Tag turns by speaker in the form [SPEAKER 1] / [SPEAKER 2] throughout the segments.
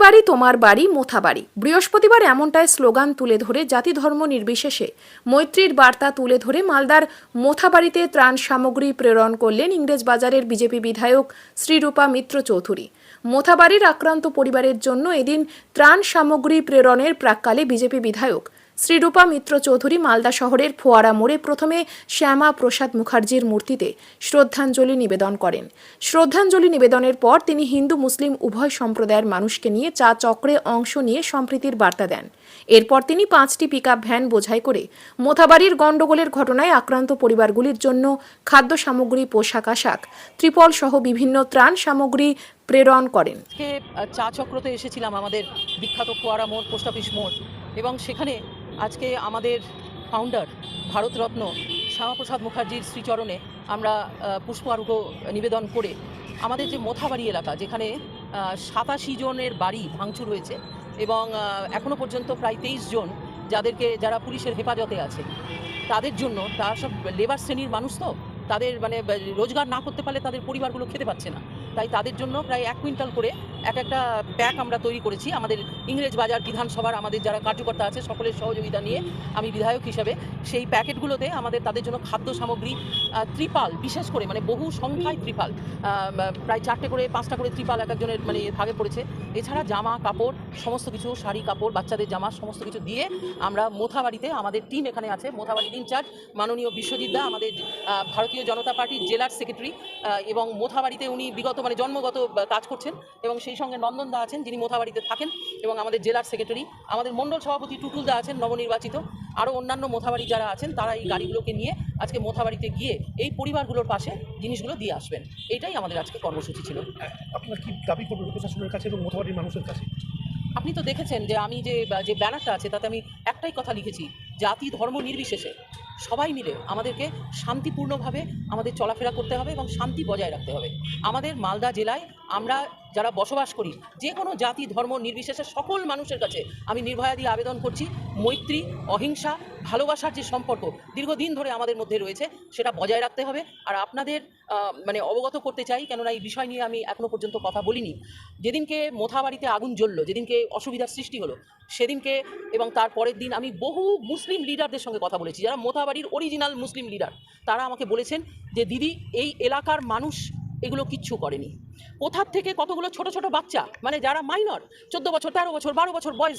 [SPEAKER 1] বাড়ি তোমার বাড়ি মোথাবাড়ি। বৃহস্পতিবার এমনটাই স্লোগান তুলে ধরে জাতি ধর্ম নির্বিশেষে মৈত্রীর বার্তা তুলে ধরে মালদার মোথাবাড়িতে ত্রাণ সামগ্রী প্রেরণ করলেন ইংরেজবাজারের বিজেপি বিধায়ক শ্রীরূপা মিত্র চৌধুরী। মোথাবাড়ির আক্রান্ত পরিবারের জন্য এদিন ত্রাণ সামগ্রী প্রেরণের প্রাক্কালে বিজেপি বিধায়ক শ্রীরূপা মিত্র চৌধুরী মালদা শহরের ফোয়ারা মোড়ে প্রথমে শ্যামা প্রসাদ মুখার্জির মূর্তিতে শ্রদ্ধাঞ্জলি নিবেদন করেন। শ্রদ্ধাঞ্জলি নিবেদনের পর তিনি হিন্দু মুসলিম উভয় সম্প্রদায়ের মানুষকে নিয়ে চা চক্রে অংশ নিয়ে সম্প্রীতির বার্তা দেন। এরপর তিনি 5টি পিকআপ ভ্যান বোঝাই করে মোথাবাড়ির গণ্ডগোলের ঘটনায় আক্রান্ত পরিবারগুলির জন্য খাদ্য সামগ্রী, পোশাক আশাক, ত্রিপল সহ বিভিন্ন ত্রাণ সামগ্রী প্রেরণ করেন।
[SPEAKER 2] চা চক্রতে এসেছিলাম আমাদের বিখ্যাত ফোয়ারা মোড়, পোস্ট অফিস মোড়, এবং সেখানে আজকে আমাদের ফাউন্ডার ভারতরত্ন শ্যামাপ্রসাদ মুখার্জির শ্রীচরণে আমরা পুষ্পার্ঘ্য নিবেদন করে আমাদের যে মোথাবাড়ি এলাকা, যেখানে 87 জনের বাড়ি ভাঙচুর হয়েছে এবং এখনও পর্যন্ত প্রায় 23 জন যারা পুলিশের হেফাজতে আছে, তাদের জন্য, তারা সব লেবার শ্রেণীর মানুষ, তো তাদের রোজগার না করতে পারলে তাদের পরিবারগুলো খেতে পাচ্ছে না। তাই তাদের জন্য প্রায় 1 কুইন্টাল করে একটা প্যাক আমরা তৈরি করেছি। আমাদের ইংরেজবাজার বিধানসভার আমাদের যারা কার্যকর্তা আছে সকলের সহযোগিতা নিয়ে আমি বিধায়ক হিসাবে সেই প্যাকেটগুলোতে তাদের জন্য খাদ্য সামগ্রী, ত্রিপাল, বিশেষ করে বহু সংখ্যায় ত্রিপাল, প্রায় 4টে করে 5টা করে ত্রিপাল এক একজনের ভাগে পড়েছে। এছাড়া জামা কাপড়, সমস্ত কিছু, শাড়ি কাপড়, বাচ্চাদের জামা, সমস্ত কিছু দিয়ে আমরা মোথাবাড়িতে, আমাদের টিম এখানে আছে, মোথাবাড়ির ইনচার্জ মাননীয় বিশ্বজিৎ দা, আমাদের ভারতীয় জনতা পার্টির জেলার সেক্রেটারি, এবং মোথাবাড়িতে উনি বিগত জন্মগত কাজ করছেন, এবং সেই সঙ্গে নন্দন দা আছেন যিনি মোথাবাড়িতে থাকেন, এবং আমাদের জেলার সেক্রেটারি, আমাদের মণ্ডল সভাপতি টুটুল দা আছেন নবনির্বাচিত, আরও অন্যান্য মোথাবাড়ি যারা আছেন তারা এই গাড়িগুলোকে নিয়ে আজকে মোথাবাড়িতে গিয়ে এই পরিবারগুলোর পাশে জিনিসগুলো দিয়ে আসবেন। এটাই আমাদের আজকে কর্মসূচি ছিল।
[SPEAKER 3] আপনারা কি দাবি করবেন প্রশাসনের কাছে এবং মোথাবাড়ির মানুষের কাছে?
[SPEAKER 2] আপনি তো দেখেছেন যে আমি যে ব্যানারটা আছে তাতে আমি একটাই কথা লিখেছি, জাতি ধর্ম নির্বিশেষে সবাই মিলে আমাদেরকে শান্তিপূর্ণভাবে আমাদের চলাফেরা করতে হবে এবং শান্তি বজায় রাখতে হবে। আমাদের মালদা জেলায় আমরা যারা বসবাস করি, যে কোনো জাতি ধর্ম নির্বিশেষে সকল মানুষের কাছে আমি নির্ভয়া দিয়ে আবেদন করছি, মৈত্রী, অহিংসা, ভালোবাসার যে সম্পর্ক দীর্ঘদিন ধরে আমাদের মধ্যে রয়েছে সেটা বজায় রাখতে হবে। আর আপনাদের অবগত করতে চাই, কেননা এই বিষয় নিয়ে আমি এখনও পর্যন্ত কথা বলিনি, যেদিনকে মোথাবাড়িতে আগুন জ্বললো, যেদিনকে অসুবিধার সৃষ্টি হলো, সেদিনকে এবং তার পরের দিন আমি বহু মুসলিম লিডারদের সঙ্গে কথা বলেছি, যারা মোথাবাড়ির অরিজিনাল মুসলিম লিডার। তারা আমাকে বলেছেন যে দিদি, এই এলাকার মানুষ এগুলো কিচ্ছু করেনি। কোথার থেকে কতগুলো ছোট ছোট বাচ্চা, যারা মাইনর, 14 বছর, 13 বছর, 12 বছর বয়স,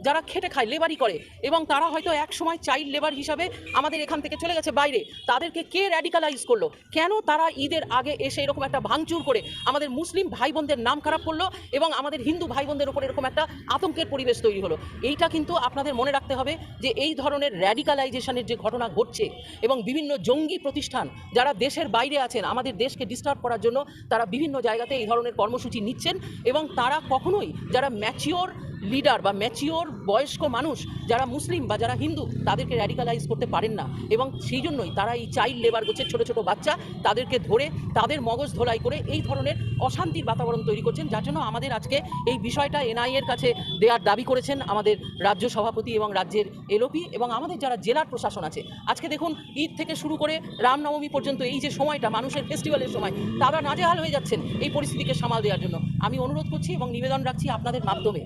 [SPEAKER 2] যারা খেটে খায়, লেবারি করে, এবং তারা হয়তো এক সময় চাইল্ড লেবার হিসাবে আমাদের এখান থেকে চলে গেছে বাইরে, তাদেরকে কে র্যাডিকালাইজ করলো? কেন তারা ঈদের আগে এসে এরকম একটা ভাঙচুর করে আমাদের মুসলিম ভাই বোনদের নাম খারাপ করলো এবং আমাদের হিন্দু ভাই বোনদের উপর এরকম একটা আতঙ্কের পরিবেশ তৈরি হলো? এইটা কিন্তু আপনাদের মনে রাখতে হবে যে এই ধরনের র্যাডিকালাইজেশনের যে ঘটনা ঘটছে, এবং বিভিন্ন জঙ্গি প্রতিষ্ঠান যারা দেশের বাইরে আছেন আমাদের দেশকে ডিস্টার্ব করার জন্য, তারা বিভিন্ন জায়গাতে এই ধরনের কর্মসূচি নিচ্ছেন, এবং তারা কখনোই যারা ম্যাচিওর লিডার বা ম্যাচিওর বয়স্ক মানুষ, যারা মুসলিম বা যারা হিন্দু, তাদেরকে র্যাডিকালাইজ করতে পারেন না, এবং সেই জন্যই তারা এই চাইল্ড লেবার গোছের ছোটো ছোটো বাচ্চা, তাদেরকে ধরে তাদের মগজ ধোলাই করে এই ধরনের অশান্তির বাতাবরণ তৈরি করছেন, যার জন্য আমাদের আজকে এই বিষয়টা এনআইএর কাছে দেওয়ার দাবি করেছেন আমাদের রাজ্য সভাপতি এবং রাজ্যের এলওপি, এবং আমাদের যারা জেলার প্রশাসন আছে। আজকে দেখুন, ঈদ থেকে শুরু করে রামনবমী পর্যন্ত এই যে সময়টা, মানুষের ফেস্টিভ্যালের সময়, তারা নাজেহাল হয়ে যাচ্ছেন এই পরিস্থিতিকে সামাল দেওয়ার জন্য। আমি অনুরোধ করছি এবং নিবেদন রাখছি আপনাদের মাধ্যমে,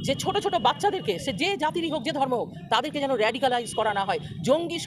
[SPEAKER 2] যে ছোট ছোট বাচ্চাদেরকে, সে যে জাতিরই হোক, যে ধর্ম হোক, তাদেরকে যেন র্যাডিকালাইজ করা না হয়, জঙ্গি